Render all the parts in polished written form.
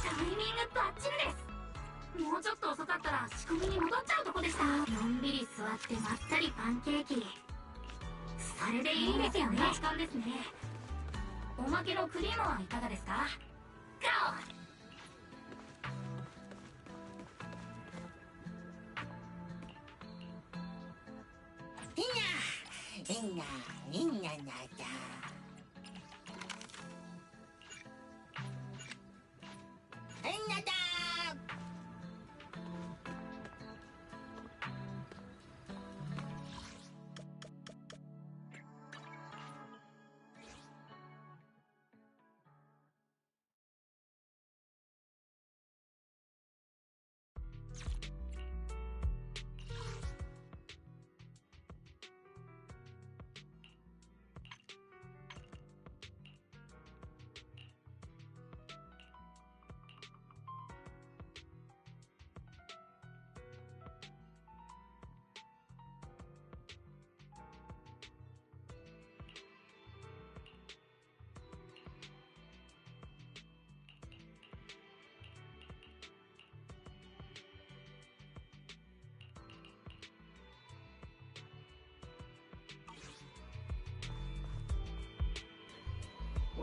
タイミングバッチリです。もうちょっと遅かったら仕込みに戻っちゃうとこでした。のんびり座ってまったりパンケーキ、それでいいですよね。時間ですね。おまけのクリームはいかがですか？ GO！みんなだ。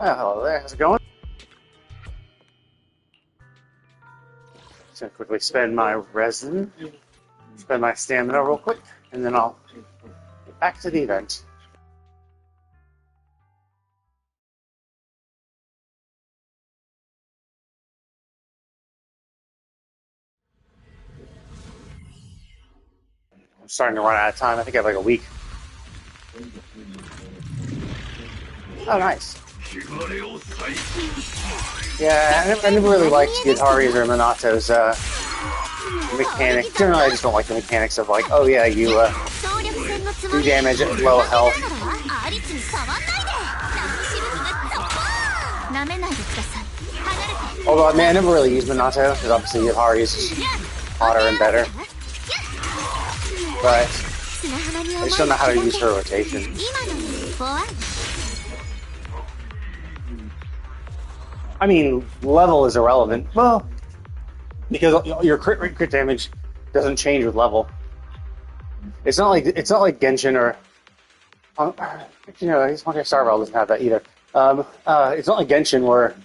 Oh, hello there. How's it going? Just gonna quickly spend my resin, spend my stamina real quick, and then I'll get back to the event. I'm starting to run out of time. I think I have like a week. Oh, nice. Yeah, I never really liked Yutari's or Minato's mechanic. Generally, I just don't like the mechanics of like, oh yeah, you do damage at low health. Although, I mean, I never really used Minato, because obviously Yutari's hotter and better. But I just don't know how to use her rotation. I mean, level is irrelevant. Well, because your crit damage doesn't change with level. It's not like Genshin or you know, I guess Honkai Star Rail doesn't have that either. It's not like Genshin where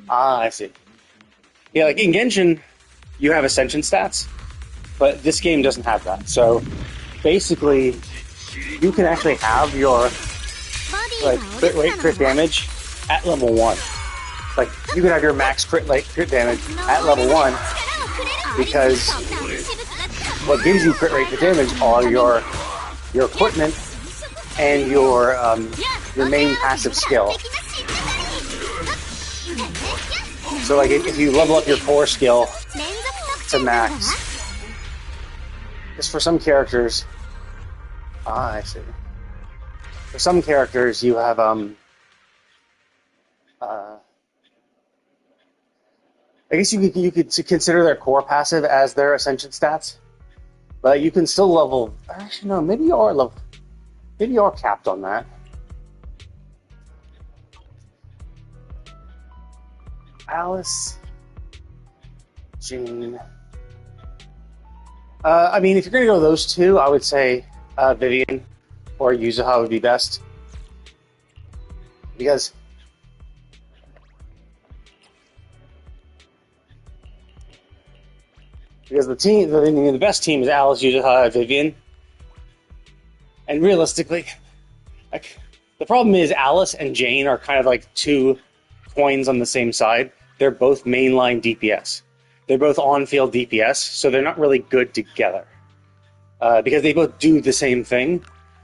I see. Yeah, like in Genshin, you have ascension stats, but this game doesn't have that. So basically, you can actually have your like crit damage at level 1. Like, you can have your max crit damage at level 1 because what gives you crit rate for damage are your equipment and your main passive skill. So, like, if you level up your core skill to max, just for some characters, I see. For some characters, you have I guess you could consider their core passive as their ascension stats, but you can still level. Actually, no, maybe you are level. Maybe you are capped on that. Alice, Jane. I mean, if you're gonna go those two, I would say Vivian or Yuzuha would be best because. Because the best team is Alice, Yuzuha, Vivian. And realistically, like, the problem is Alice and Jane are kind of like two coins on the same side. They're both mainline DPS. They're both on-field DPS, so they're not really good together. Because they both do the same thing.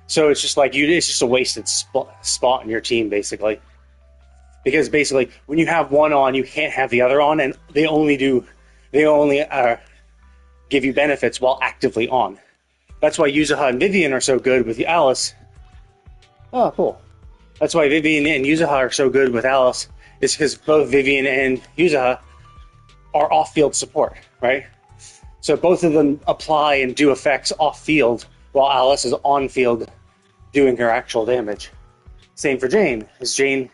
So it's just like, it's just a wasted spot in your team, basically. Because basically, when you have one on, you can't have the other on, and they only give you benefits while actively on. That's why Yuzuha and Vivian are so good with Alice. Oh, cool. That's why Vivian and Yuzuha are so good with Alice, is because both Vivian and Yuzuha are off-field support, right? So both of them apply and do effects off-field, while Alice is on-field doing her actual damage. Same for Jane, as Jane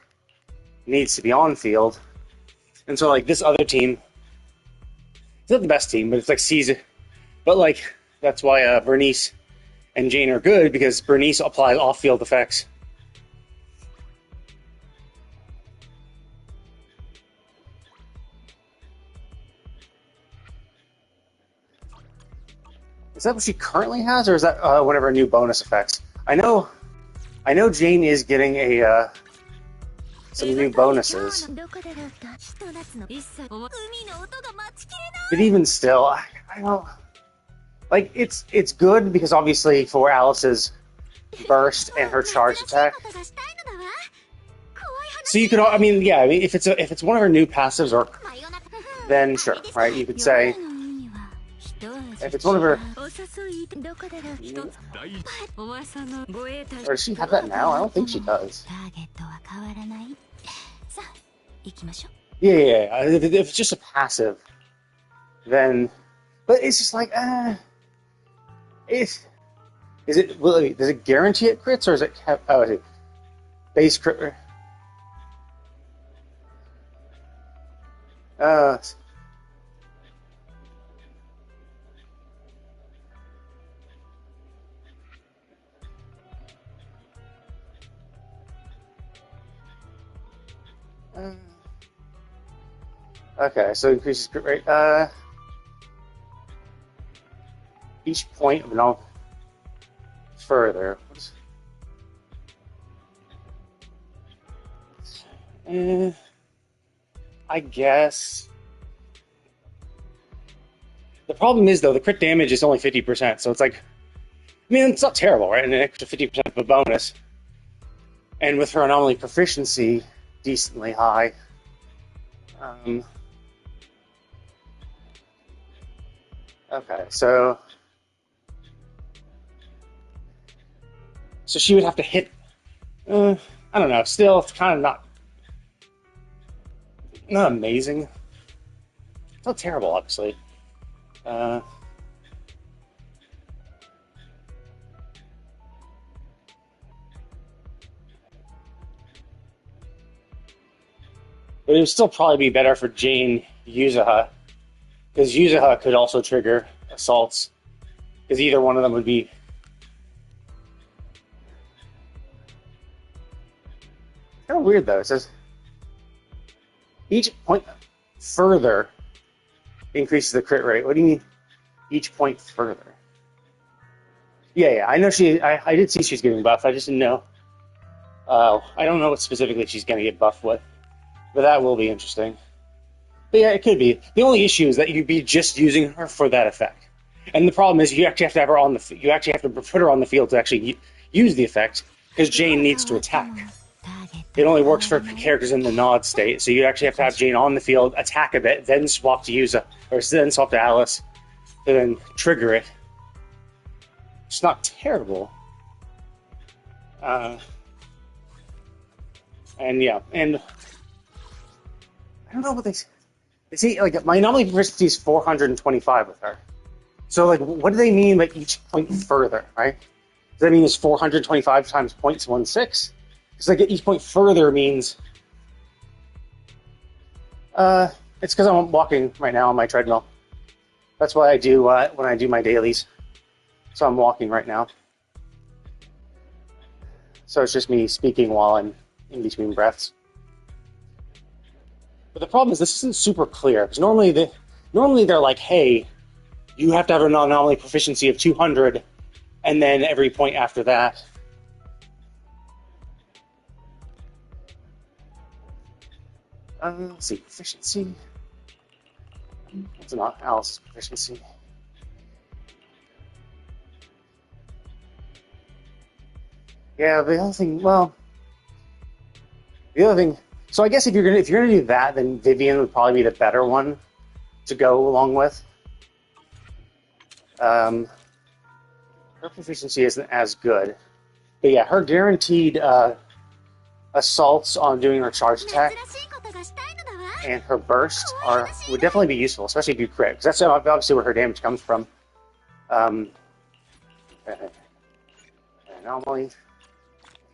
needs to be on-field And so like this other team, it's not the best team, but it's like sees it. But like that's why Bernice and Jane are good, because Bernice applies off-field effects. Is that what she currently has, or is that one of her new bonus effects? I know Jane is getting a some new bonuses, but even still, I don't like it's good because obviously for Alice's burst and her charge attack. So you could, I mean, yeah, I mean, if it's one of her new passives, or then sure, right? You could say if it's one of her, or does she have that now? I don't think she does. Yeah. If it's just a passive, then, but it's just like, is it? Does it guarantee it crits, or is it? Oh, is it base crit? Okay, so increases crit rate. Each point of no further. I guess. The problem is, though, the crit damage is only 50%, so it's like, I mean, it's not terrible, right? And an extra 50% of a bonus. And with her anomaly proficiency decently high. Okay, so she would have to hit. I don't know. Still, it's kind of not amazing. It's not terrible, obviously. But it would still probably be better for Jane Yuzuha, because Yuzuha could also trigger assaults, because either one of them would be. Kind of weird though. It says each point further increases the crit rate. What do you mean? Each point further? Yeah. I know I did see she's getting buffed. I just didn't know. I don't know what specifically she's going to get buffed with, but that will be interesting. But yeah, it could be. The only issue is that you'd be just using her for that effect, and the problem is you actually have to have her on the. You actually have to put her on the field to actually use the effect, because Jane needs to attack. It only works for characters in the nod state, so you actually have to have Jane on the field, attack a bit, then swap to Yuza, or then swap to Alice, and then trigger it. It's not terrible. And yeah, and I don't know what they see. Like my anomaly proficiency is 425 with her. So like, what do they mean by each point further? Right? Does that mean it's 425 times 0.16? Because like each point further means, it's because I'm walking right now on my treadmill. That's what I do when I do my dailies. So I'm walking right now. So it's just me speaking while I'm in between breaths. But the problem is this isn't super clear, because normally they're like, hey, you have to have an anomaly proficiency of 200, and then every point after that. Let's see, proficiency. What's not Alice's proficiency? Yeah, the other thing. So I guess if you're gonna do that, then Vivian would probably be the better one to go along with. Her proficiency isn't as good, but yeah, her guaranteed assaults on doing her charge attack and her burst would definitely be useful, especially if you crit, because that's obviously where her damage comes from. Anomaly.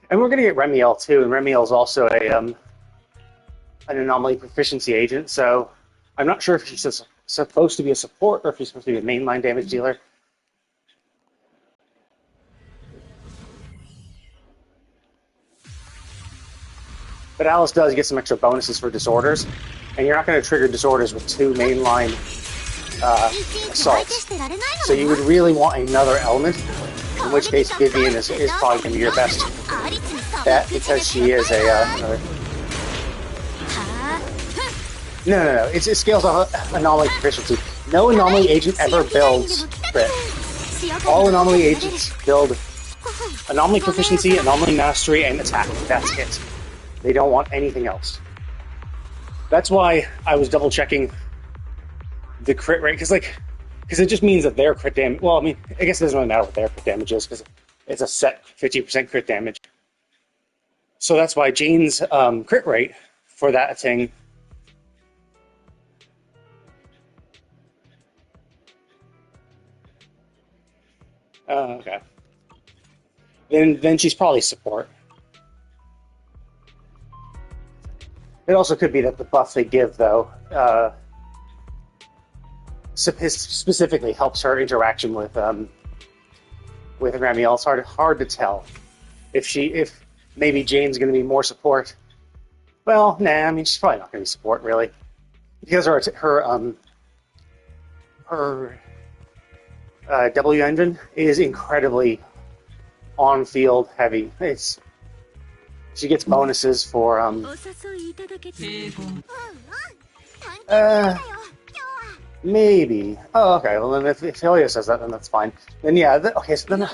And we're going to get Remiel too, and Remiel is also a an anomaly proficiency agent, so I'm not sure if she's supposed to be a support or if she's supposed to be a mainline damage dealer. But Alice does get some extra bonuses for disorders, and you're not going to trigger disorders with 2 mainline assaults. So you would really want another element, in which case Vivian is probably going to be your best bet, because she is a... No. It scales off anomaly proficiency. No anomaly agent ever builds crit. All anomaly agents build anomaly proficiency, anomaly mastery, and attack. That's it. They don't want anything else. That's why I was double checking the crit rate, because it just means that their crit damage. Well, I mean, I guess it doesn't really matter what their crit damage is, because it's a set 50% crit damage. So that's why Jane's crit rate for that thing. Okay. Then she's probably support. It also could be that the buff they give, though, specifically helps her interaction with Ramiel. It's hard to tell if maybe Jane's going to be more support. Well, nah. I mean, she's probably not going to be support really, because her W engine is incredibly on-field heavy. She gets bonuses for maybe. Oh, okay. Well, then if Helio says that, then that's fine. Then yeah. Okay. So then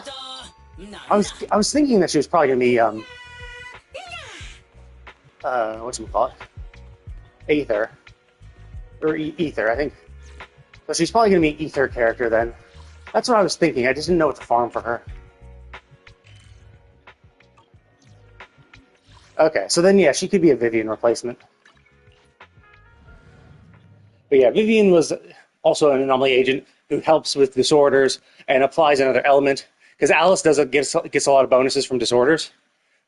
I was thinking that she was probably gonna be whatchamacallit? Aether or Ether, I think. So she's probably gonna be Ether character then. That's what I was thinking. I just didn't know what to farm for her. Okay, so then yeah, she could be a Vivian replacement. But yeah, Vivian was also an anomaly agent who helps with disorders and applies another element. Because Alice gets a lot of bonuses from disorders,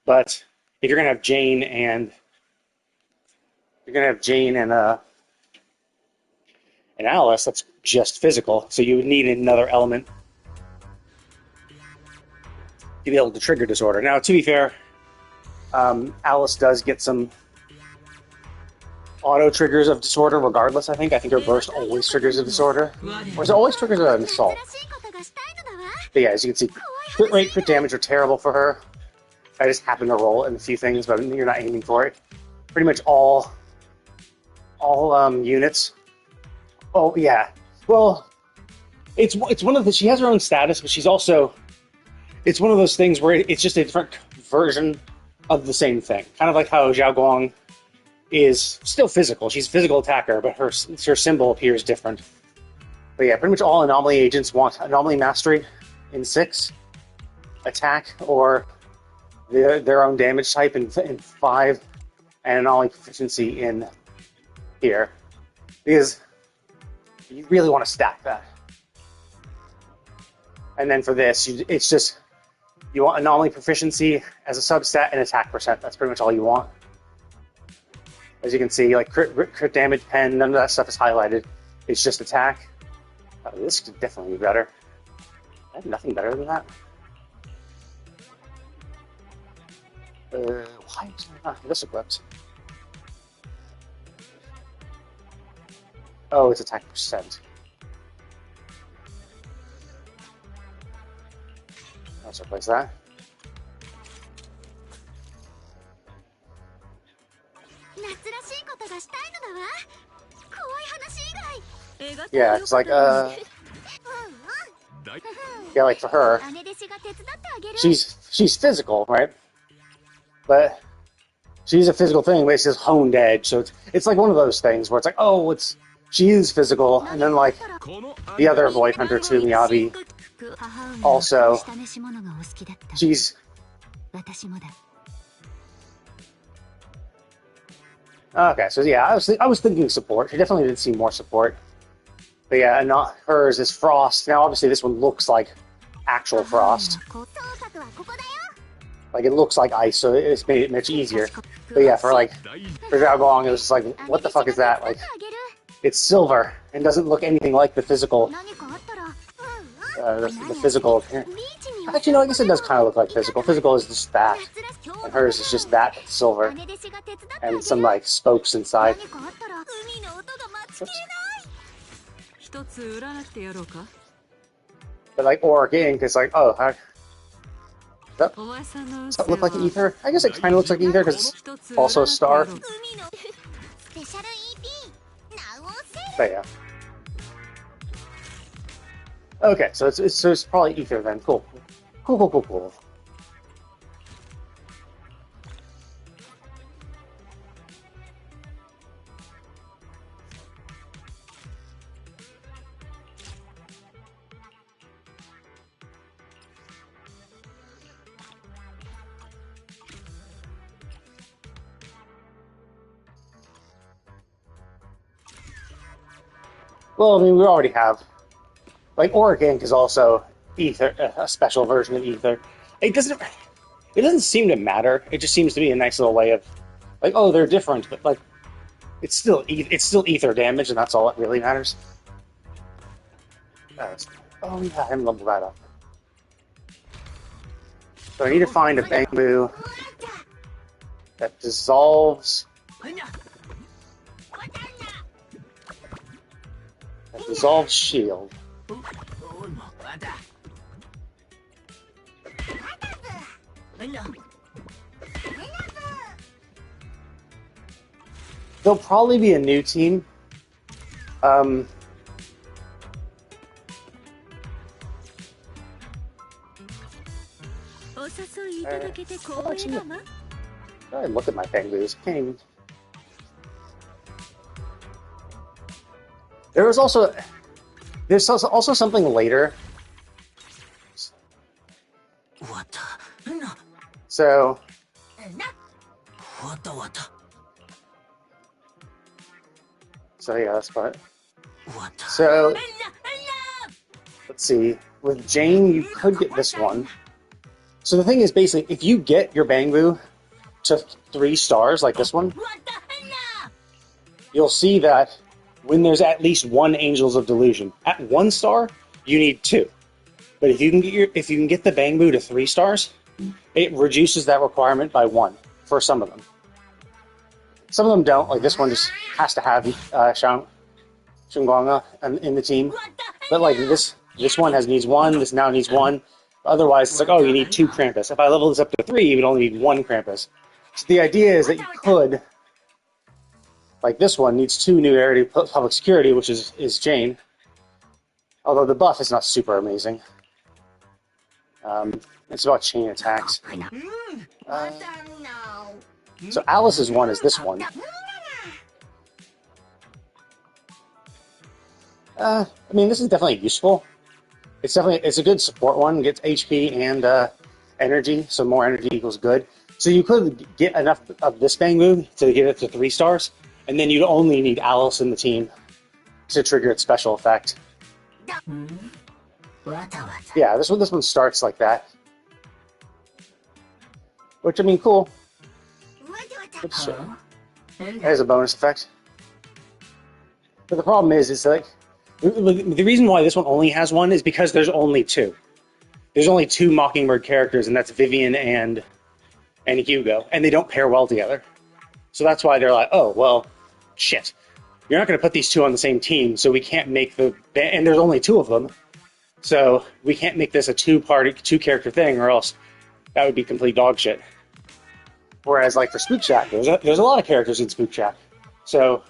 but if you're gonna have Jane and Alice, that's just physical. So you would need another element to be able to trigger disorder. Now, to be fair, Alice does get some auto triggers of disorder regardless, I think. I think her burst always triggers a disorder. Or is it always triggers an assault? But yeah, as you can see, crit rate, crit damage are terrible for her. I just happen to roll in a few things, but you're not aiming for it. Pretty much all units. Oh, yeah. Well, it's one of the... She has her own status, but she's also... It's one of those things where it's just a different version of the same thing. Kind of like how Zhao Guang is still physical. She's a physical attacker, but her symbol appears different. But yeah, pretty much all anomaly agents want anomaly mastery in 6, attack, or their own damage type in 5, and anomaly proficiency in here. Because you really want to stack that. And then for this, it's just... You want anomaly proficiency as a substat and attack percent. That's pretty much all you want. As you can see, like crit damage, pen, none of that stuff is highlighted. It's just attack. Oh, this could definitely be better. I have nothing better than that. Why is not this equipped? Oh, it's attack percent. Let's replace that. Yeah, it's like, yeah, like for her, she's physical, right? But she's a physical thing, but it's just honed edge, so it's like one of those things where it's like, oh, she is physical, and then like the other Void Hunter too, Miyabi, also, she's... Okay, so yeah, I was thinking support. She definitely did see more support. But yeah, and not hers is Frost. Now, obviously, this one looks like actual Frost. Like, it looks like ice, so it's made it much easier. But yeah, for how long it was just like, what the fuck is that? Like, it's silver and doesn't look anything like the physical. The physical. Actually, no, I guess it does kind of look like physical. Physical is just that, and hers is just that silver and some like spokes inside. But like auric ink, it's like, oh, does that look like ether? I guess it kind of looks like ether because it's also a star. But yeah. Okay, so it's probably ether then. Cool. Cool. Well, I mean, we already have. Like, auric ink is also ether, a special version of ether. It doesn't seem to matter. It just seems to be a nice little way of, like, oh, they're different, but like, it's still ether damage, and that's all that really matters. Oh yeah, I haven't leveled that up. So I need to find a Bangboo that dissolves. That dissolves shield. There'll probably be a new team. I look at my Bangboos. There's also something later. So yeah, that's fine. So let's see. With Jane, you could get this one. So the thing is, basically, if you get your Bangboo to 3 stars, like this one, you'll see that when there's at least 1 Angels of Delusion, at 1 star, you need 2. But if you can get the Bangboo to 3 stars, it reduces that requirement by 1 for some of them. Some of them don't. Like this one just has to have Shunguanga in the team. But like this one needs 1. This now needs 1. Otherwise, it's like, oh, you need 2 Krampus. If I level this up to 3, you would only need 1 Krampus. So the idea is that you could, like this one needs 2 new area public security, which is Jane. Although the buff is not super amazing. It's about chain attacks. So Alice's one is this one. I mean, this is definitely useful. It's a good support one. It gets HP and energy, so more energy equals good. So you could get enough of this Bangboo to get it to 3 stars, and then you'd only need Alice in the team to trigger its special effect. Yeah, this one starts like that. Which, I mean, cool. Oops, it has a bonus effect. But the problem is like, the reason why this one only has 1 is because there's only 2. There's only 2 Mockingbird characters, and that's Vivian and Hugo, and they don't pair well together. So that's why they're like, oh, well, shit. You're not going to put these 2 on the same team, so we can't make and there's only 2 of them, so we can't make this a 2-character thing, or else that would be complete dog shit. Whereas, like, for Spook Shack, there's a lot of characters in Spook Shack. So,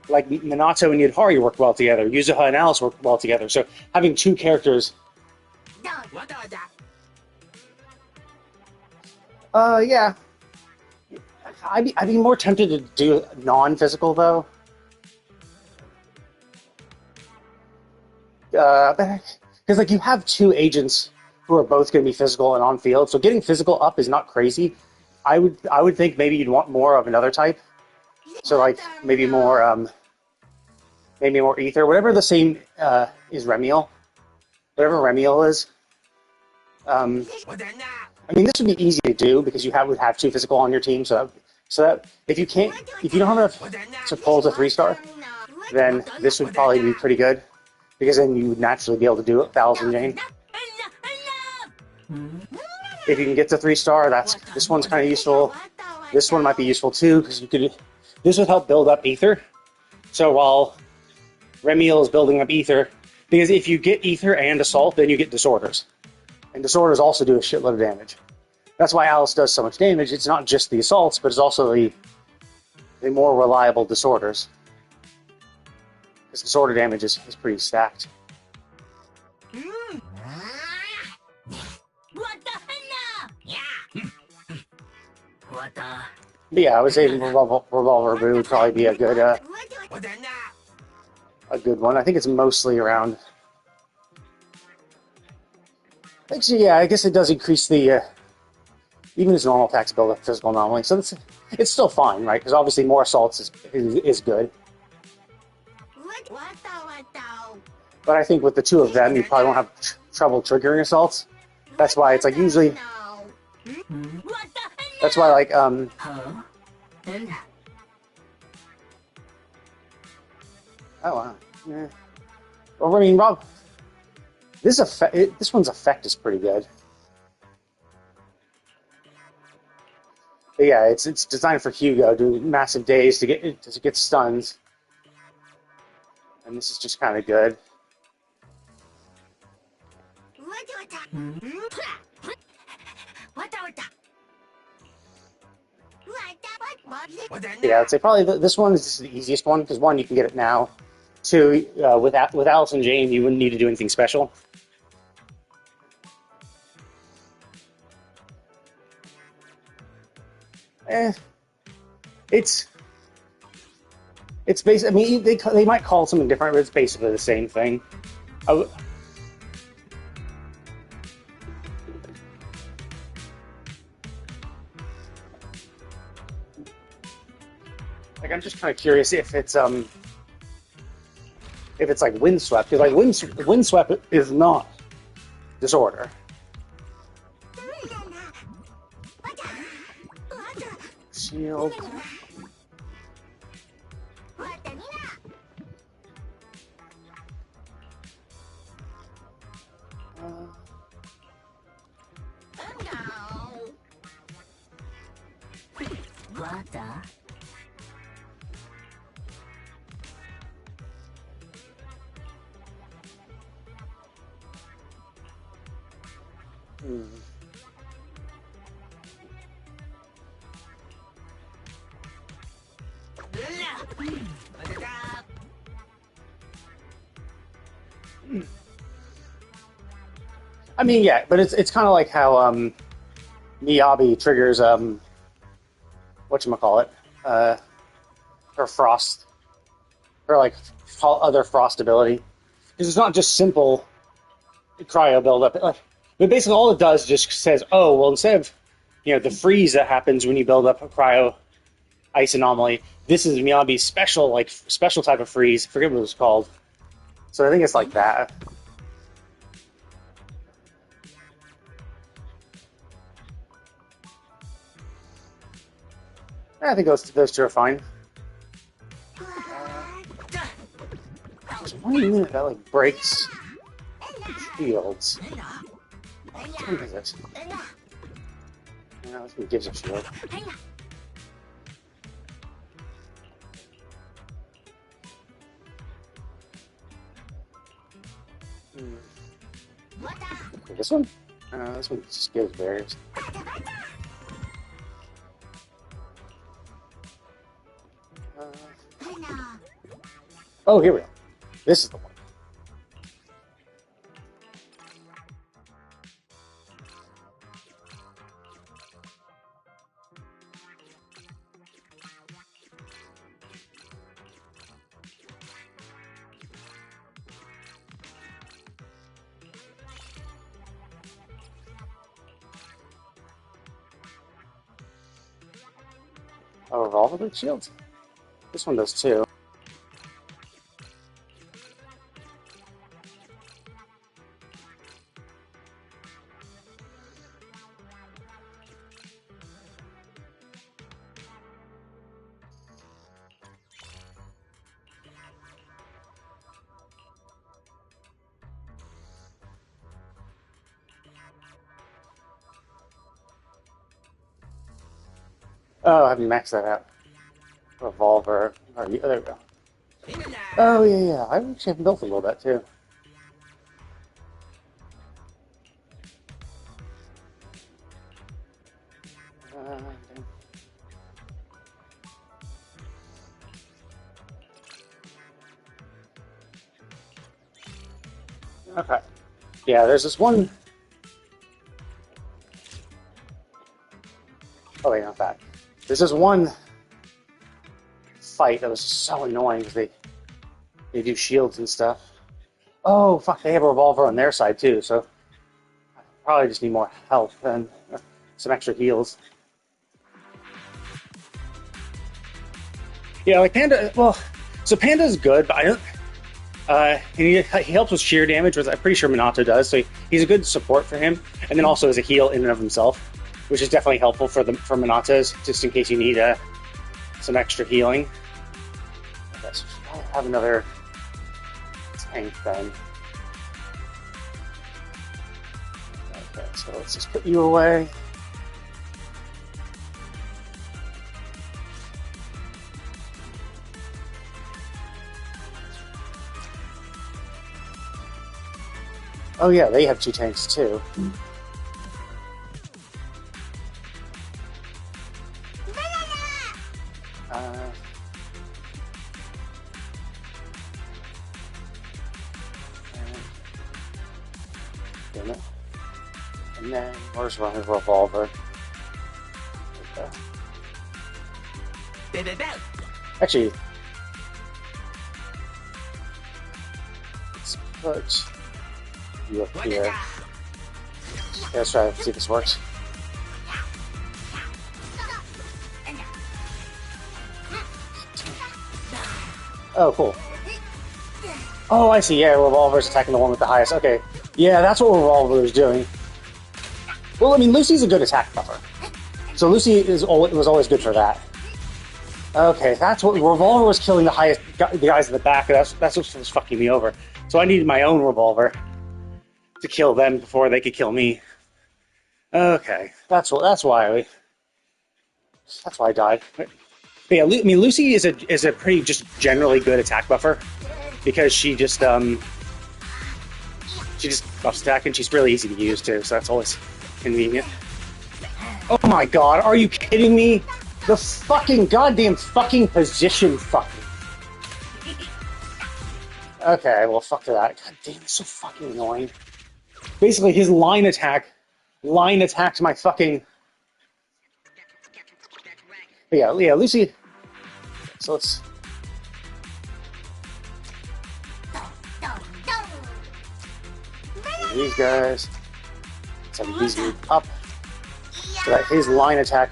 like, Minato and Yudhari work well together. Yuzuha and Alice work well together. So, having 2 characters... yeah. I'd be more tempted to do non-physical, though. Because, like, you have 2 agents who are both going to be physical and on field, so getting physical up is not crazy. I would think maybe you'd want more of another type. So, like, maybe more ether. Whatever the same is Remiel. Whatever Remiel is. I mean, this would be easy to do because would have 2 physical on your team. So that if you don't have enough to pull to 3-star, then this would probably be pretty good because then you would naturally be able to do it with Allison Jane. If you can get to 3-star, this one's kind of useful. This one might be useful too because this would help build up ether. So while Remiel is building up ether, because if you get ether and assault, then you get disorders, and disorders also do a shitload of damage. That's why Alice does so much damage. It's not just the assaults, but it's also the more reliable disorders. Because disorder damage is pretty stacked. But yeah, I would say Revolver Boo would probably be a good one. I think it's mostly around. Actually, yeah, I guess it does increase the even as normal attacks build up physical anomaly, so it's still fine, right? Because obviously more assaults is good. But I think with the 2 of them, you probably won't have trouble triggering assaults. That's why it's like usually. That's why like Oh wow. Yeah. Well, I mean, Rob, this one's effect is pretty good. But yeah, it's designed for Hugo, do massive days to get stuns, and this is just kind of good. Yeah, I'd say probably this one is the easiest one because 1, you can get it now. 2, with Alice and Jane, you wouldn't need to do anything special. It's basically. I mean, they might call it something different, but it's basically the same thing. Like, I'm just kind of curious if it's like Windswept, because like Windswept is not disorder. Shield. I mean, yeah, but it's kind of like how Miyabi triggers whatchamacallit, her frost, her like other frost ability, because it's not just simple cryo buildup. But basically, all it does just says, oh, well, instead of the freeze that happens when you build up a cryo ice anomaly, this is Miyabi's special type of freeze. I forget what it was called. So I think it's like that. I think those 2 are fine. There's one unit that like breaks shields. What is this? No, this one gives a shield. This one? This one just gives barriers. Oh, here we go. This is the one. A revolver break shields? This one does too. Oh, have you maxed that out? Revolver. Oh, there we go. Oh, yeah, yeah. I actually have built a little bit, too. Okay. Yeah, there's this one... Oh, wait, not that. There's this one fight that was so annoying because they do shields and stuff. Oh, fuck, they have a revolver on their side, too, so I probably just need more health and some extra heals. Yeah, like Panda, well, so Panda's good, but I don't... and he helps with sheer damage, which I'm pretty sure Minato does, so he's a good support for him, and then also as a heal in and of himself, which is definitely helpful for Minato's, just in case you need some extra healing. Okay, so I have another tank then. Okay, so let's just put you away. Oh yeah, they have 2 tanks too. Damn it. And then where's my revolver? Actually, let's put you up here. Yeah, let's try to see if this works. Oh, cool. Oh, I see. Yeah, revolver's attacking the one with the highest. Okay. Yeah, that's what revolver is doing. Well, I mean, Lucy's a good attack buffer. So Lucy was always good for that. Okay, that's what revolver was killing the guys in the back. That's what was fucking me over. So I needed my own revolver to kill them before they could kill me. Okay, that's why I died. But yeah, I mean, Lucy is a pretty just generally good attack buffer because she just buffs attack and she's really easy to use too. So that's always convenient. Oh my god, are you kidding me? The fucking goddamn fucking position fucking. Okay, well fuck that. God damn, it's so fucking annoying. Basically, his line attacked my fucking... But yeah, Lucy... So let's... These guys... Let's have these move up. So that his line attack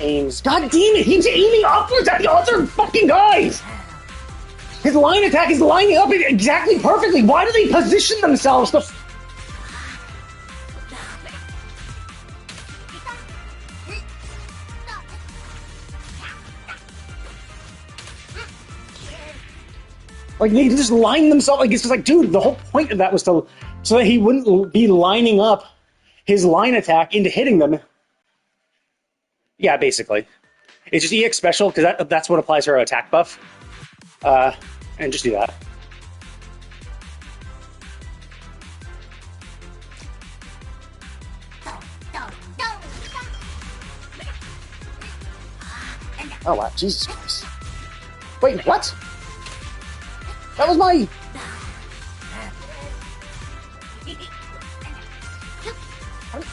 aims... God damn it, he's aiming upwards at the other fucking guys! His line attack is lining up exactly perfectly. Why do they position themselves to... Like, they just line themselves, like, it's just like, dude, the whole point of that was so that he wouldn't be lining up his line attack into hitting them. Yeah, basically. It's just EX special, because that's what applies to her attack buff. And just do that. Oh, wow, Jesus Christ. Wait, what? That was my...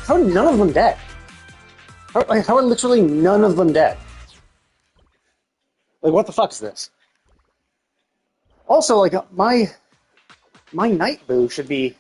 How are none of them dead? How are literally none of them dead? Like, what the fuck is this? Also, like, my Bangboo should be...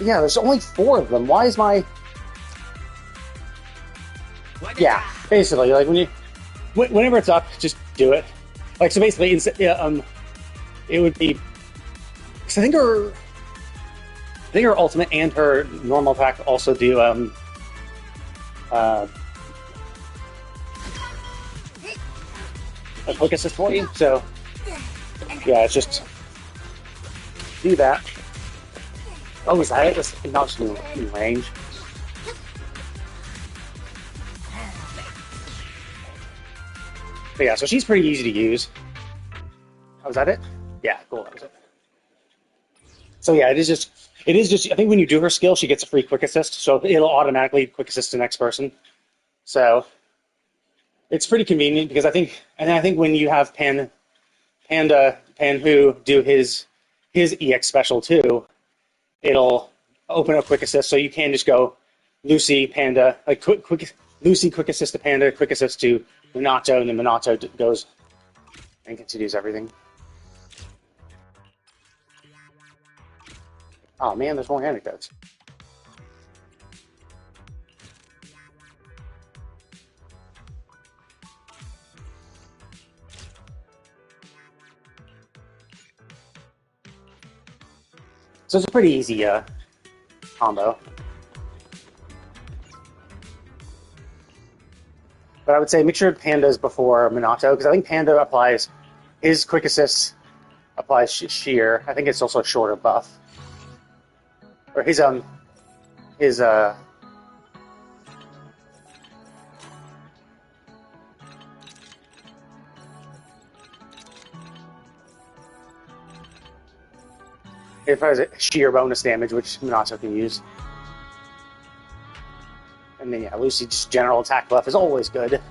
yeah, there's only 4 of them. Why is my... Yeah, basically, like, whenever it's up, just do it. Like, so basically, it would be... Because I think I think her ultimate and her normal attack also do uh, a quick assist for you. So yeah, it's just do that. Oh, is that it? It's not in range. But yeah, so she's pretty easy to use. Oh, was that it? Yeah, cool. That was it. So yeah, it is just. I think when you do her skill, she gets a free quick assist, so it'll automatically quick assist the next person. So it's pretty convenient because I think when you have Panhu do his EX special too, it'll open up quick assist, so you can just go Lucy Panda like Lucy quick assist to Panda, quick assist to Minato, and then Minato goes and continues everything. Oh man, there's more anecdotes. So it's a pretty easy combo. But I would say make sure Panda's before Minato, because I think Panda applies his quick assist applies sheer. I think it's also a shorter buff. Or his it has a sheer bonus damage, which Minato can use. And then yeah, Lucy's general attack buff is always good.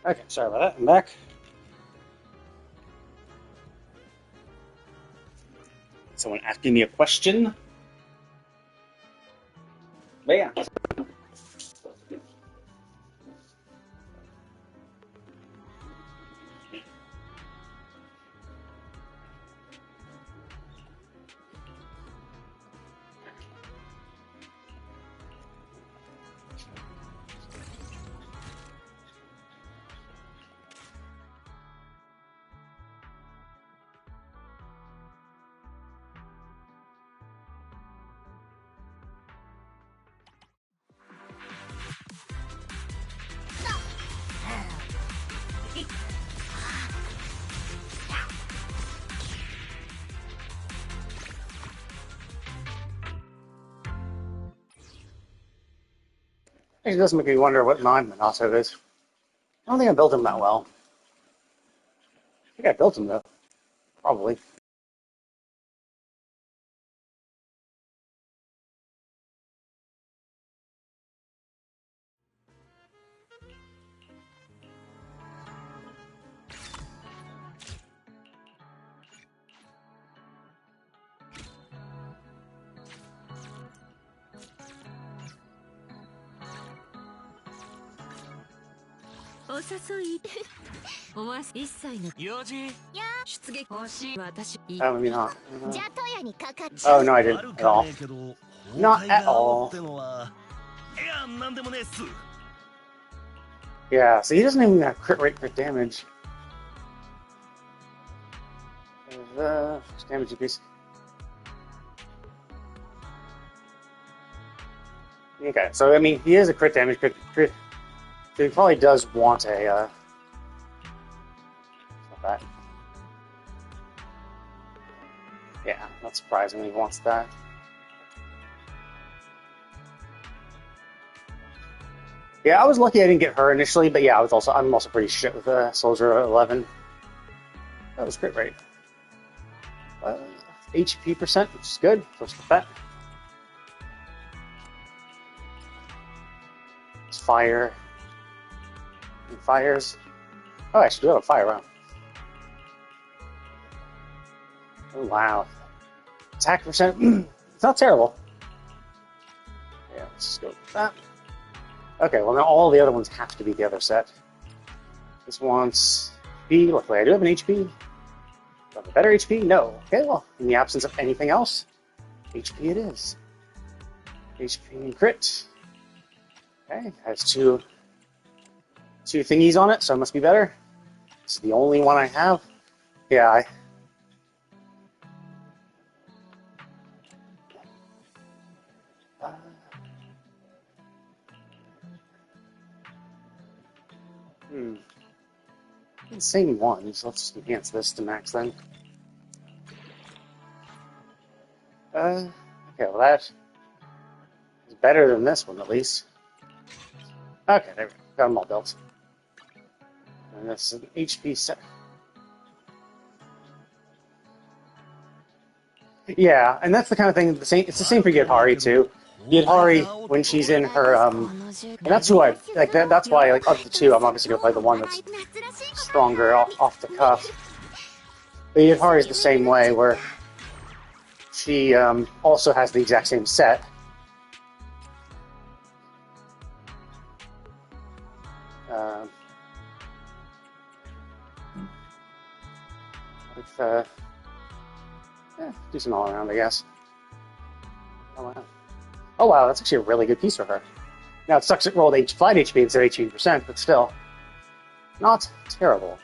Okay, sorry about that. I'm back. Someone asking me a question. But yeah. It does make me wonder what my Minato is. I don't think I built him that well. I think I built him though. Probably. Maybe not. Oh no, I didn't at all. Not at all. Yeah, so he doesn't even have crit rate for damage. Damage increase. Okay, so I mean, he is a crit damage, crit. So he probably does want a. Not that. Yeah, not surprising he wants that. Yeah, I was lucky I didn't get her initially, but yeah, I'm also pretty shit with Soldier 11. That was crit rate. HP percent, which is good. Close to that. It's fire. And fires. Oh, I actually do have a fire round. Oh, wow. Attack percent. It's not terrible. Yeah, let's just go with that. Okay, well now all the other ones have to be the other set. This wants B. Luckily I do have an HP. Do I have a better HP? No. Okay, well, in the absence of anything else, HP it is. HP and crit. Okay, it has two thingies on it, so it must be better. It's the only one I have. Yeah, Same one, so let's just enhance this to max then. Okay, well that is better than this one at least. Okay, there we go. Got them all built. And this is an HP set. Yeah, and that's the kind of thing. It's the same for Yadhari too. Yadhari, when she's in her and that's who I like. That's why, like, of the two, I'm obviously gonna play the one that's stronger off the cuff. But Yadhari is the same way, where she also has the exact same set. With decent all around, I guess. Oh wow, that's actually a really good piece for her. Now it sucks it rolled flat HP instead of 18%, but still, not terrible.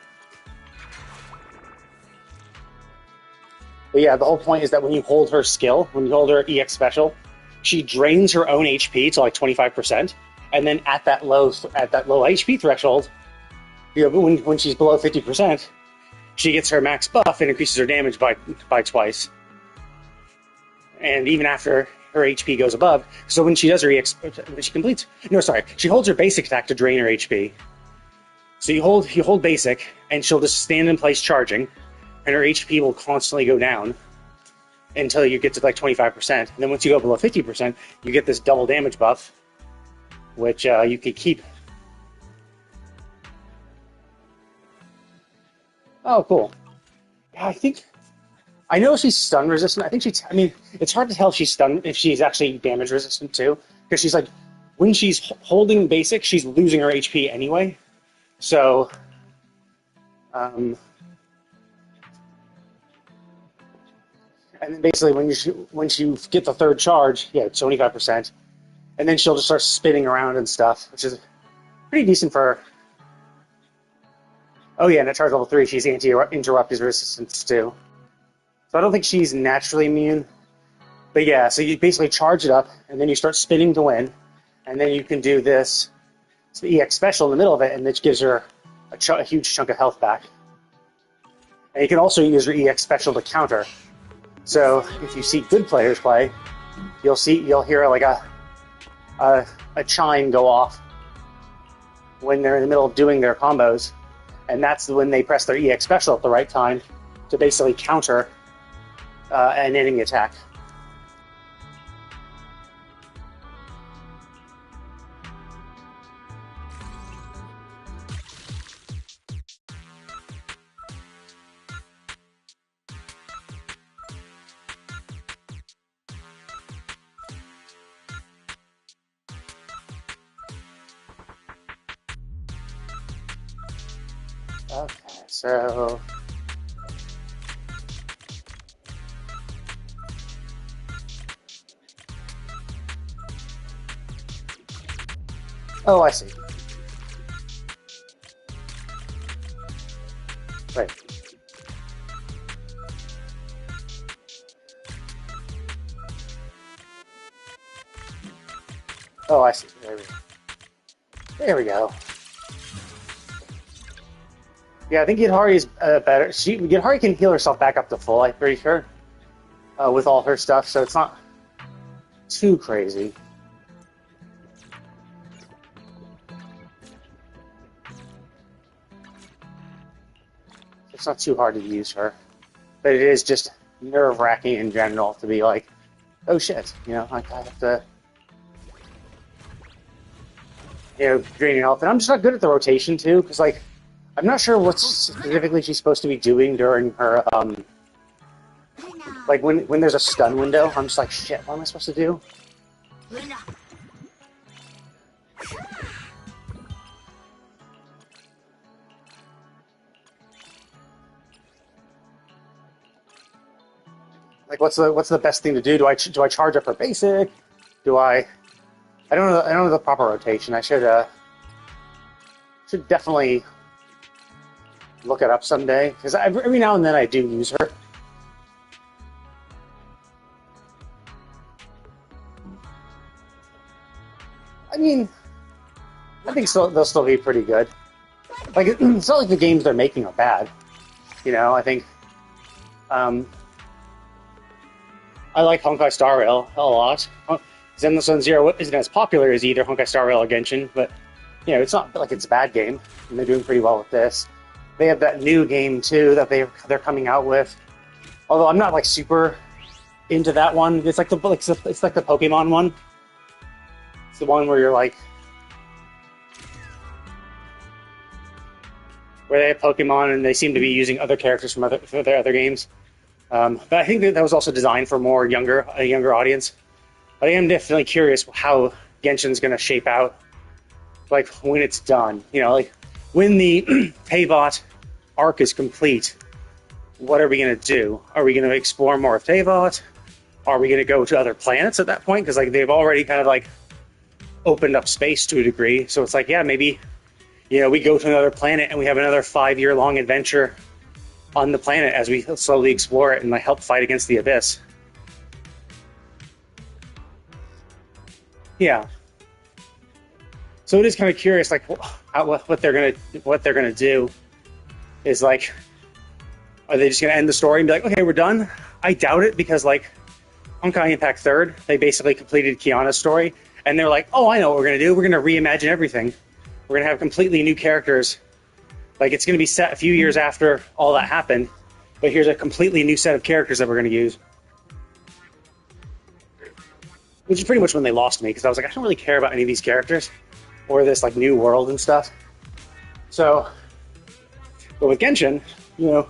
But yeah, the whole point is that when you hold her skill, when you hold her EX special, she drains her own HP to like 25%, and then at that low HP threshold, when she's below 50%, she gets her max buff and increases her damage by twice. And even after her HP goes above, so when she does her EX, she completes. No, sorry, she holds her basic attack to drain her HP. So you hold basic, and she'll just stand in place charging, and her HP will constantly go down until you get to like 25%. And then once you go below 50%, you get this double damage buff, which you could keep. Oh, cool. Yeah, I know she's stun resistant. I mean, it's hard to tell if she's actually damage resistant too, because she's like, when she's holding basic, she's losing her HP anyway. So, um, and then basically when you get the third charge, yeah, it's 25%, and then she'll just start spinning around and stuff, which is pretty decent for her. Oh yeah, and at charge level 3, she's anti-interrupted resistance too. So I don't think she's naturally immune. But yeah, so you basically charge it up, and then you start spinning to win, and then you can do this it's the EX special in the middle of it, and it gives her a huge chunk of health back. And you can also use your EX special to counter. So if you see good players play, you'll hear like a chime go off when they're in the middle of doing their combos, and that's when they press their EX special at the right time to basically counter an enemy attack. Okay, so oh, I see. Right. Oh, I see. There we go. There we go. Yeah, I think Yidhari is better. Yidhari can heal herself back up to full, I'm pretty sure, with all her stuff, so it's not too crazy. It's not too hard to use her. But it is just nerve-wracking in general to be like, oh shit, I have to, drain your health. And I'm just not good at the rotation, too, because, like, I'm not sure what specifically she's supposed to be doing during her, like, when there's a stun window, I'm just like, shit, what am I supposed to do? Like, what's the best thing to do? Do I charge up her basic? I don't know the proper rotation. I should definitely look it up someday, because every now and then I do use her. I mean, I think they'll still be pretty good. Like, it's not like the games they're making are bad. I think I like Honkai Star Rail a lot. Zenless Zone Zero isn't as popular as either Honkai Star Rail or Genshin, but it's not like it's a bad game, and they're doing pretty well with this. They have that new game too that they're coming out with. Although I'm not like super into that one. It's like the Pokemon one. It's the one where you're like where they have Pokemon and they seem to be using other characters from their other games. But I think that was also designed for a younger audience. But I am definitely curious how Genshin's going to shape out, like when it's done. Like when the Teyvat arc is complete, what are we going to do? Are we going to explore more of Teyvat? Are we going to go to other planets at that point? Because like they've already kind of like opened up space to a degree. So it's like, yeah, maybe we go to another planet and we have another 5-year-long adventure on the planet as we slowly explore it and like help fight against the abyss. Yeah. So it is kind of curious, like what they're gonna do is like, are they just gonna end the story and be like, okay, we're done? I doubt it, because like Honkai Impact 3rd, they basically completed Kiana's story, and they're like, oh, I know what we're gonna do. We're gonna reimagine everything. We're gonna have completely new characters. Like it's gonna be set a few years after all that happened, but here's a completely new set of characters that we're gonna use. Which is pretty much when they lost me, because I was like, I don't really care about any of these characters or this like new world and stuff. So, but with Genshin, You know,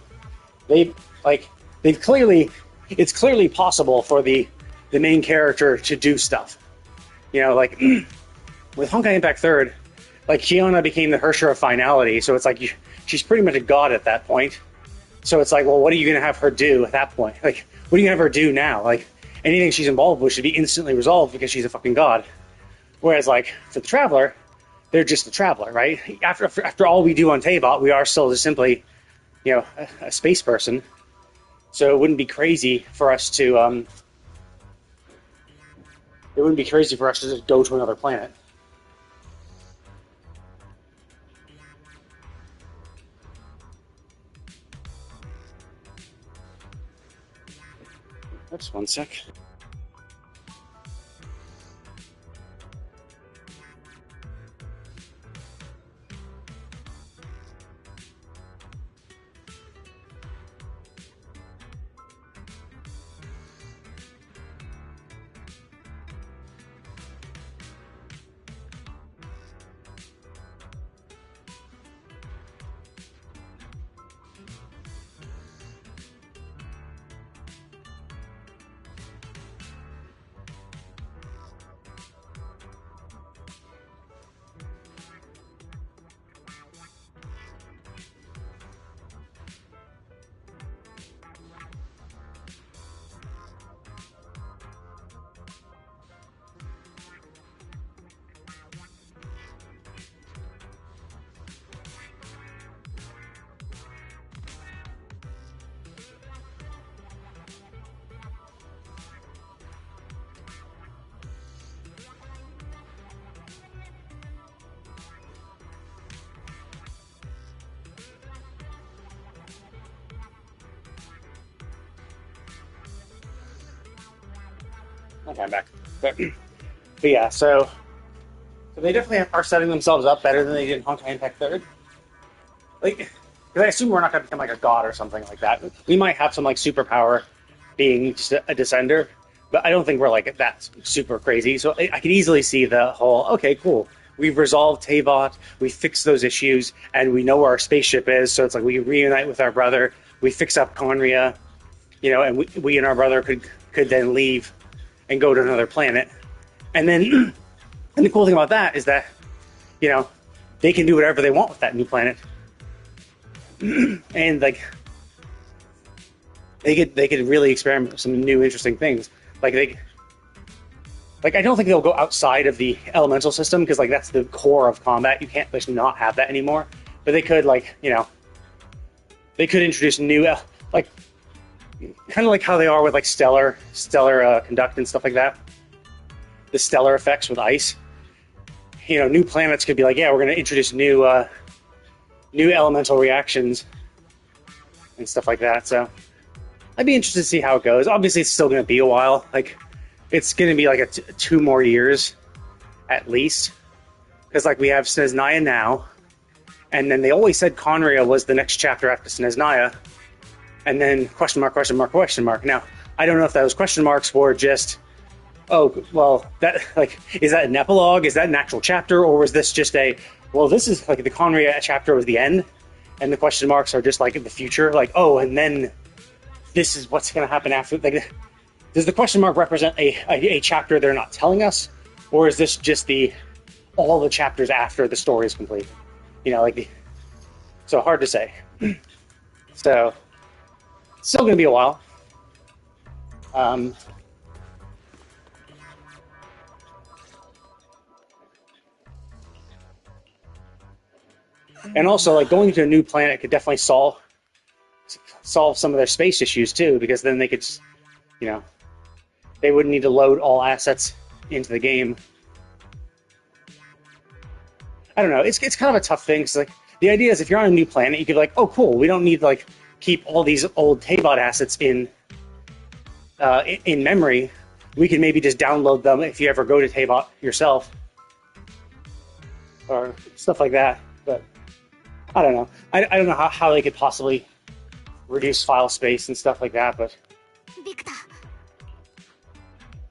they like they've clearly it's clearly possible for the main character to do stuff. You know, like with Honkai Impact Third, like Kiona became the Hersher of finality, so it's like she's pretty much a god at that point. So it's like, well, what are you going to have her do at that point? Like, what are you going to have her do now? Like, anything she's involved with should be instantly resolved because she's a fucking god. Whereas, like, for the Traveler, they're just a Traveler, right? After all we do on Teyvat, we are still just simply, you know, a space person. So it wouldn't be crazy for us to, just go to another planet. Oops, one sec. Okay, I'm back. But yeah, so they definitely are setting themselves up better than they did in Honkai Impact Third. Like, because I assume we're not going to become like a god or something like that. We might have some like superpower being just a descender, but I don't think we're like that super crazy. So I could easily see the whole, okay, cool. We've resolved Teyvat, we fixed those issues, and we know where our spaceship is. So it's like we reunite with our brother, we fix up Conria, you know, and we and our brother could then leave and go to another planet. And then, and the cool thing about that is that, you know, they can do whatever they want with that new planet. And like, they could really experiment with some new interesting things. Like I don't think they'll go outside of the elemental system because like that's the core of combat. You can't just not have that anymore. But they could like, you know, they could introduce new like kind of like how they are with like stellar conduct and stuff like that. The stellar effects with ice. You know, new planets could be like, yeah, we're going to introduce new elemental reactions and stuff like that. So I'd be interested to see how it goes. Obviously, it's still going to be a while. Like, it's going to be like 2 more years at least, because like we have Snezhnaya now, and then they always said Conria was the next chapter after Snezhnaya, and then question mark, question mark, question mark. Now, I don't know if those question marks were just, oh, well, that like, is that an epilogue? Is that an actual chapter, or was this just a, well, this is like the Conria chapter was the end, and the question marks are just like in the future, like, oh, and then this is what's going to happen after. Like, does the question mark represent a chapter they're not telling us, or is this just all the chapters after the story is complete? You know, like so hard to say. So it's still going to be a while. And also, like, going to a new planet could definitely solve some of their space issues too, because then they could just, you know, they wouldn't need to load all assets into the game. I don't know. It's kind of a tough thing. Cause like the idea is, if you're on a new planet, you could be like, oh, cool. We don't need to like keep all these old Teyvat assets in memory. We can maybe just download them if you ever go to Teyvat yourself, or stuff like that. But I don't know. I don't know how they could possibly reduce file space and stuff like that. But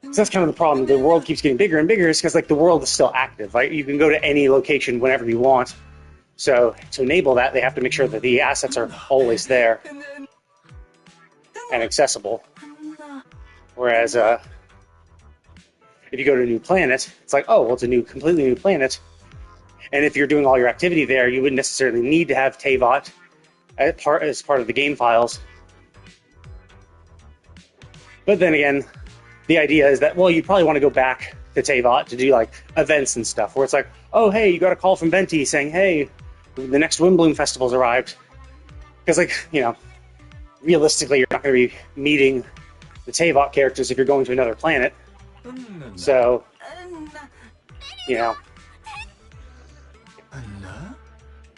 so that's kind of the problem. The world keeps getting bigger and bigger. Is because like the world is still active, right? You can go to any location whenever you want. So to enable that, they have to make sure that the assets are always there and accessible. Whereas if you go to a new planet, it's like, oh, well, it's a completely new planet. And if you're doing all your activity there, you wouldn't necessarily need to have Teyvat as part of the game files. But then again, the idea is that, well, you probably want to go back to Teyvat to do like events and stuff, where it's like, oh, hey, you got a call from Venti saying, hey, the next Windbloom Festival's arrived. Because, like, you know, realistically, you're not going to be meeting the Teyvat characters if you're going to another planet. So, you know,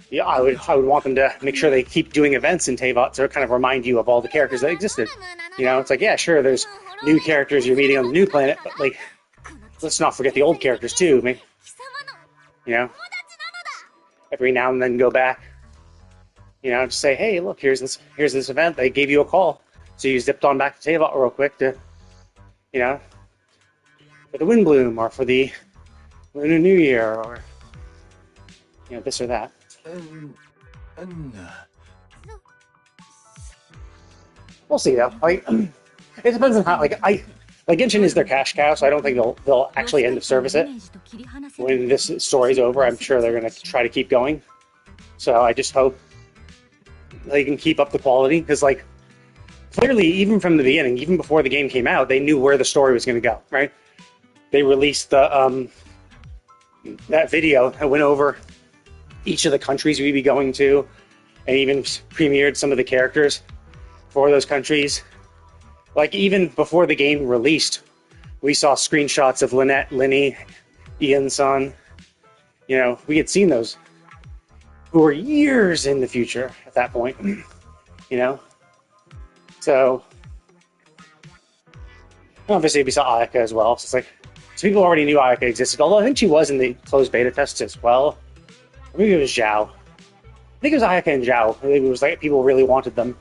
yeah, I would want them to make sure they keep doing events in Teyvat to kind of remind you of all the characters that existed. You know, it's like, yeah, sure, there's new characters you're meeting on the new planet, but, like, let's not forget the old characters, too. You know, every now and then go back, you know, just say, hey, look, here's this event. They gave you a call. So you zipped on back to Teyvat real quick to, you know, for the Windbloom or for the Lunar New Year or, you know, this or that. We'll see, though. Like, it depends on how, like Genshin is their cash cow, so I don't think they'll actually end of service it. When this story's over, I'm sure they're going to try to keep going. So I just hope they can keep up the quality, because, like, clearly, even from the beginning, even before the game came out, they knew where the story was going to go, right? They released the that video that went over each of the countries we'd be going to, and even premiered some of the characters for those countries. Like, even before the game released, we saw screenshots of Lynette, Linny, Ian-san. You know, we had seen those, who were years in the future at that point, you know? So, obviously we saw Ayaka as well, so it's like, so people already knew Ayaka existed, although I think she was in the closed beta tests as well. Or maybe it was Zhao. I think it was Ayaka and Zhao. It was like people really wanted them.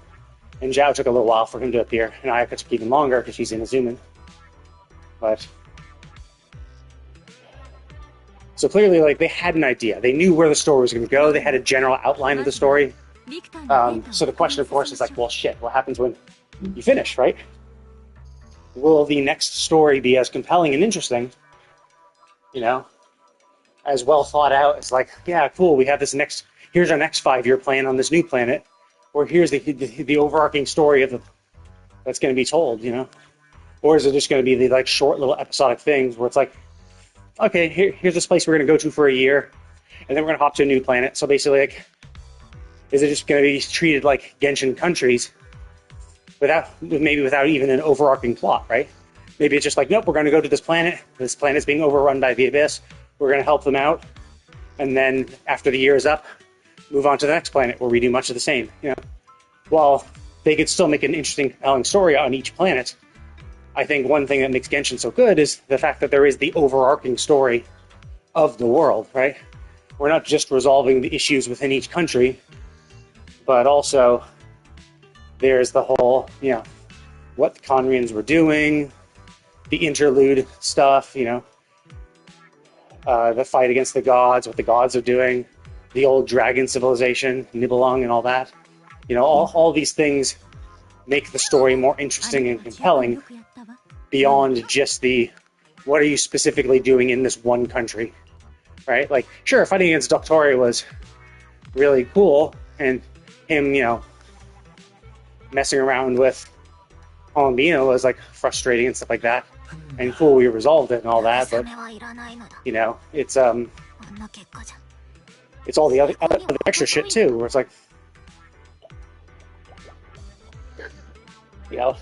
And Zhao took a little while for him to appear, and Ayaka took even longer because she's in Azuman. But so clearly, like, they had an idea. They knew where the story was going to go. They had a general outline of the story. So the question, of course, is like, well, shit, what happens when you finish, right? Will the next story be as compelling and interesting, you know, as well thought out? It's like, yeah, cool, we have this here's our next 5-year plan on this new planet, or here's the overarching story that's going to be told, you know? Or is it just going to be the, like, short little episodic things where it's like, okay, here's this place we're going to go to for a year, and then we're going to hop to a new planet. So basically, like, is it just going to be treated like Genshin countries without even an overarching plot, right? Maybe it's just like, nope, we're going to go to this planet. This planet's being overrun by the Abyss. We're going to help them out. And then after the year is up, move on to the next planet where we do much of the same, you know? While they could still make an interesting, compelling story on each planet, I think one thing that makes Genshin so good is the fact that there is the overarching story of the world, right? We're not just resolving the issues within each country, but also there's the whole, you know, what the Conrians were doing, the interlude stuff, you know, the fight against the gods, what the gods are doing, the old dragon civilization, Nibelung and all that. You know, all these things make the story more interesting and compelling beyond just what are you specifically doing in this one country, right? Like, sure, fighting against Doctori was really cool, and him, you know, messing around with Colombino was, like, frustrating and stuff like that. And cool, we resolved it and all that, but, you know, it's all the other extra shit, too, where it's like, you know,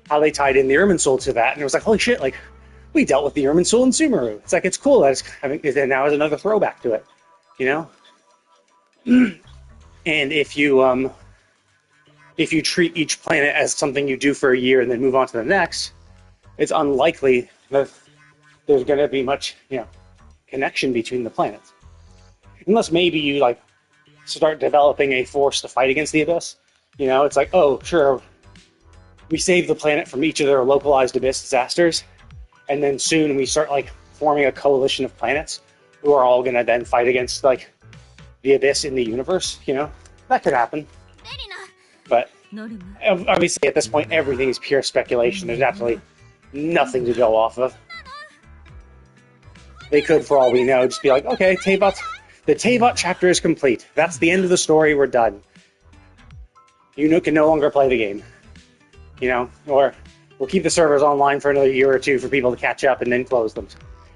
how they tied in the Irminsul to that, and it was like, holy shit, like, we dealt with the Irminsul in Sumeru. It's like, it's cool that it now is another throwback to it, you know? And if you treat each planet as something you do for a year and then move on to the next, it's unlikely that there's going to be much, you know, connection between the planets. Unless maybe you, like, start developing a force to fight against the Abyss. You know, it's like, oh, sure, we save the planet from each of their localized Abyss disasters, and then soon we start, like, forming a coalition of planets who are all going to then fight against, like, the abyss in the universe, you know? That could happen. But obviously at this point everything is pure speculation. There's absolutely nothing to go off of. They could, for all we know, just be like, okay, the Tavot chapter is complete. That's the end of the story, we're done. You can no longer play the game. You know? Or we'll keep the servers online for another year or two for people to catch up and then close them.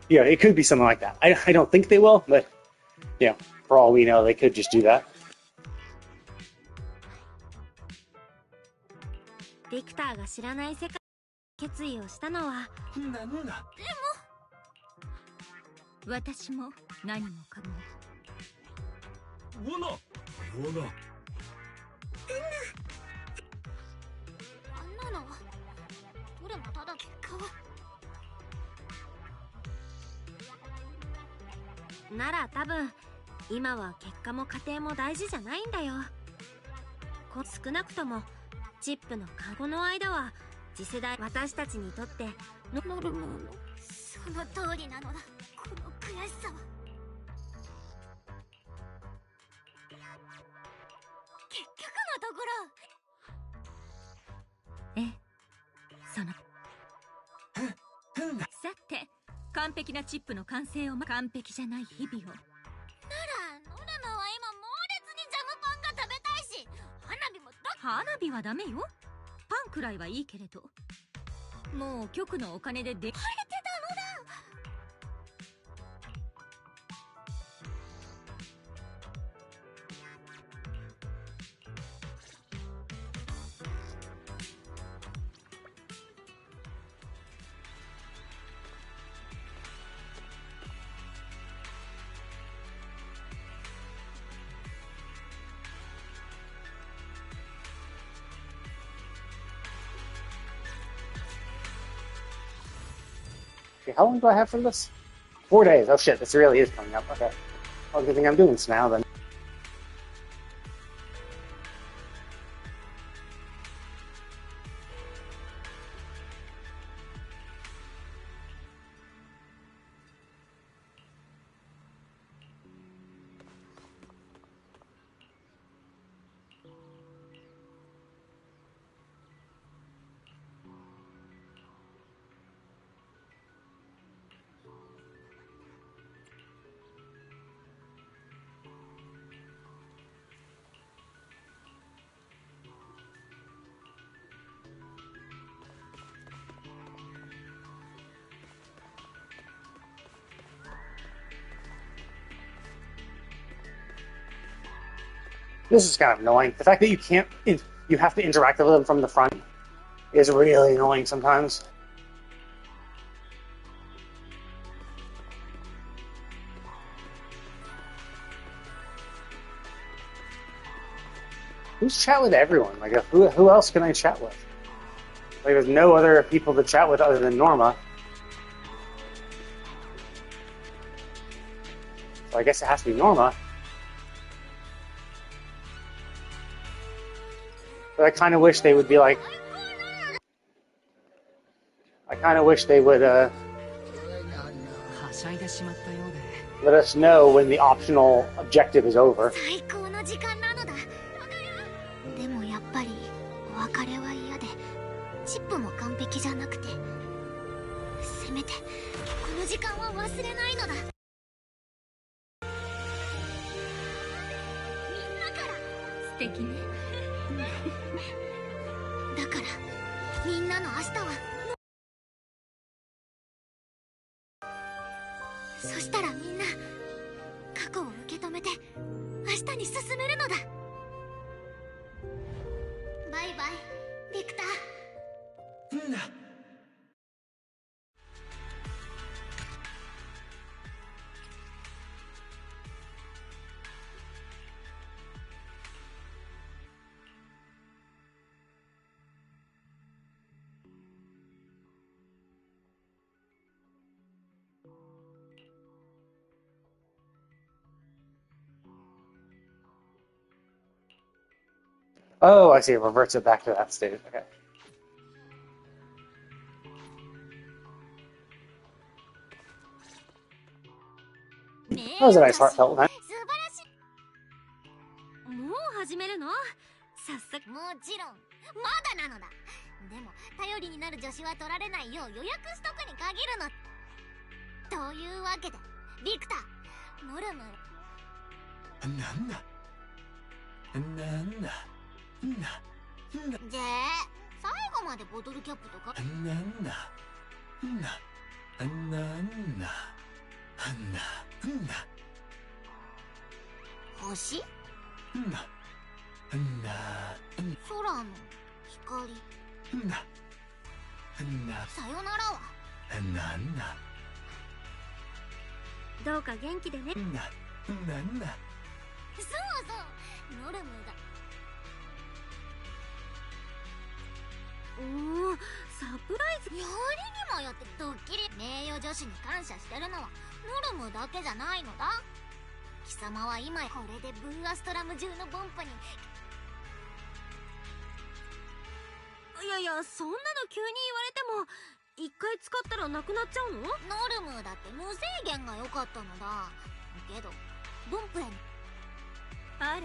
Yeah, it could be something like that. I don't think they will, but, you know, for all we know, they could just do that. ビクターが知らない世界決意をしたのはなんだ。でも私も何もかも。罠。あんなのどれもただ結果はなら多分今は結果も過程も大事じゃないんだよ。少なくともチップのこの間は次世代私たちにとってノルマのその通りなのだ。この悔しさは結局のところ。ええ、そのさて完璧なチップの完成を完璧じゃない日々を。ならノルマは今猛烈にジャムパンが食べたいし、花火も花火はダメよ。パンくらいはいいけれど、もう局のお金でできてたのだ。How long do I have for this? 4 days. Oh shit, this really is coming up. Okay. Well, good thing I'm doing this now then. This is kind of annoying. The fact that you have to interact with them from the front is really annoying sometimes. Who's chat with everyone? Like, who else can I chat with? Like, there's no other people to chat with other than Norma. So I guess it has to be Norma. But I kind of wish they would be like... I kind of wish they would, let us know when the optional objective is over. 最高の時間なのだ。でもやっぱりお別れは嫌で、チップも完璧じゃなくて、せめてこの時間は忘れないのだ。みんなから素敵ね。だからみんなの明日は、そしたらみんな過去を受け止めて明日に進めるのだ。バイバイビクター。Oh, I see. It reverts it back to that state. Okay. That was a nice heartfelt event. もちろんまだなのだ。でも頼りになる助手は取られないよう予約しとくに限るの。というわけでビクター、ノルム。なんだなんだじゃあ最後までボトルキャップとか。なんだ星、なんだ空の光、さよならは。なんだどうか元気でね。なんだそうそう、ノルムが。おお、サプライズ。よりにもよってドッキリ。名誉女子に感謝してるのはノルムだけじゃないのだ。貴様は今これでブーアストラム中のボンプに。いやいや、そんなの急に言われても一回使ったらなくなっちゃうの？ノルムだって無制限が良かったのだけど、ボンプへ。あらあら。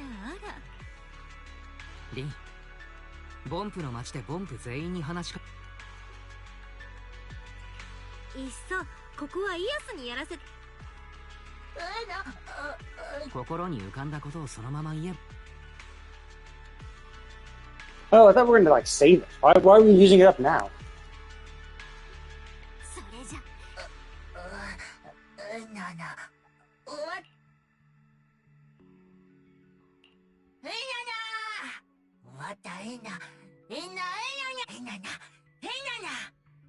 リン、ボンプの町でボンプ全員に話しか。いっそここはイエスにやらせて。心に浮かんだことをそのまま言え。Oh, I thought we were going to like save it. Why are we using it up now? それじゃ終わった。いいな。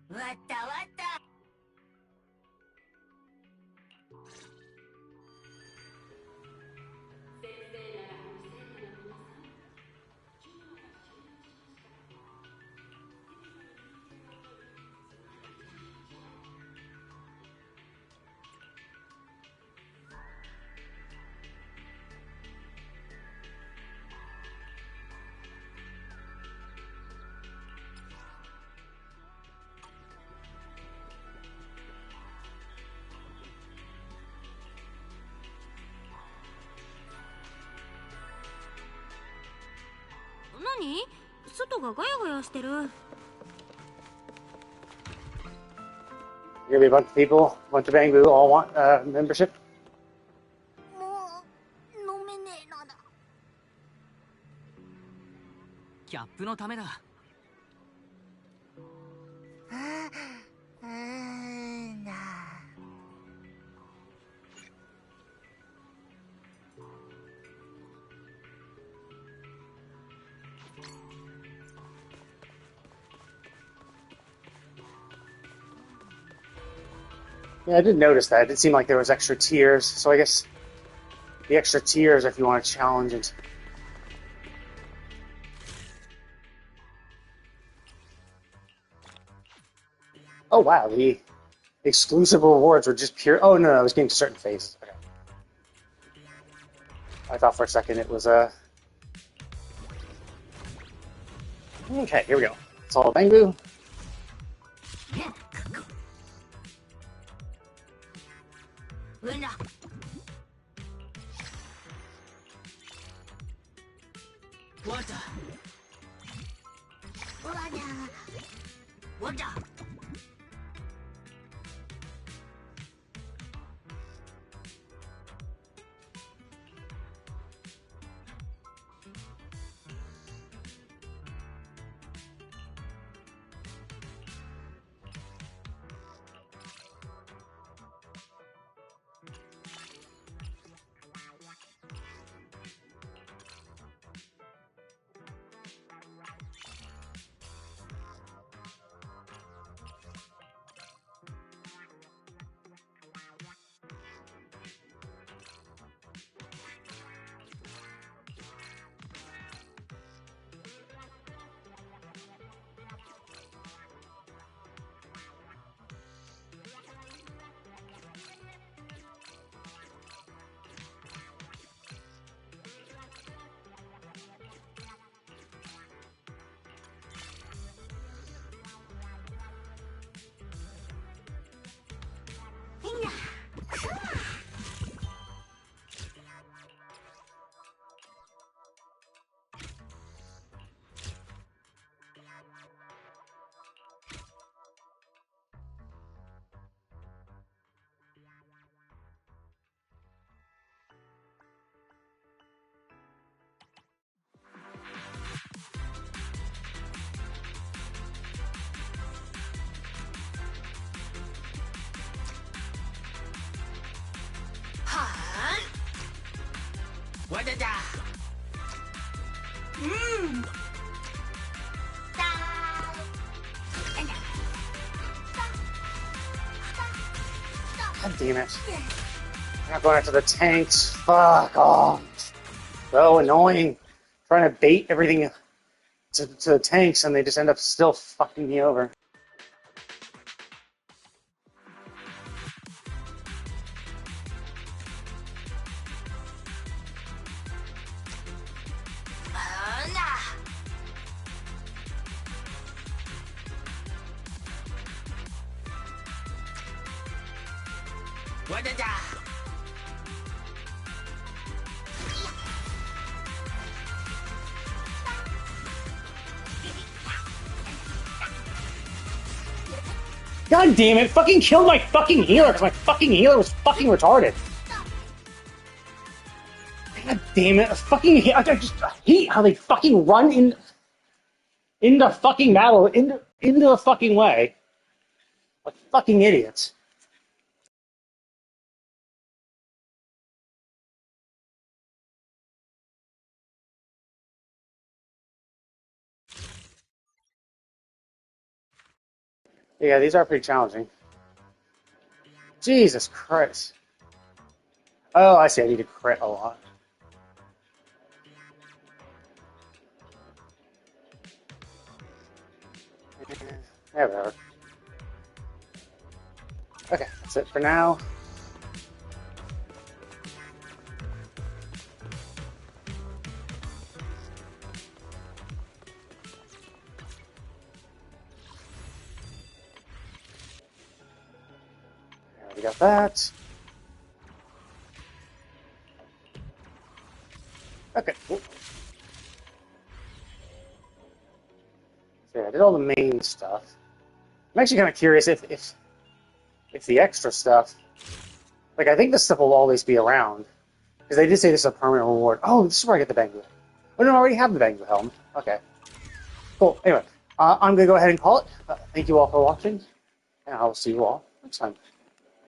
終わった。何？外がガヤガヤしてる。 You're gonna be a bunch of people, a bunch of Bangboo, all want membership. もう飲めねえのだ。キャップのためだ。Yeah, I did notice that. It seemed like there was extra tiers, so I guess the extra tiers if you want to challenge it. Oh wow, the exclusive rewards were just pure. Oh no, I was getting to certain phases. Okay. I thought for a second it was Okay, here we go. It's all Bangboo. わだだ。God damn it. I'm not going after the tanks. Fuck off. So annoying. Trying to bait everything to the tanks and they just end up still fucking me over. God damn it, fucking killed my fucking healer because my fucking healer was fucking retarded. God damn it, I just hate how they fucking run into fucking battle, into the fucking way. Like fucking idiots. Yeah, these are pretty challenging. Jesus Christ. Oh, I see, I need to crit a lot. Yeah, whatever. Okay, that's it for now. We got that. Okay, cool. So yeah, I did all the main stuff. I'm actually kind of curious if the extra stuff, like I think this stuff will always be around because they did say this is a permanent reward. Oh, this is where I get the Bangboo. Oh no, I already have the Bangboo helm. Okay, cool. Anyway, I'm gonna go ahead and call it. Thank you all for watching, and I will see you all next time.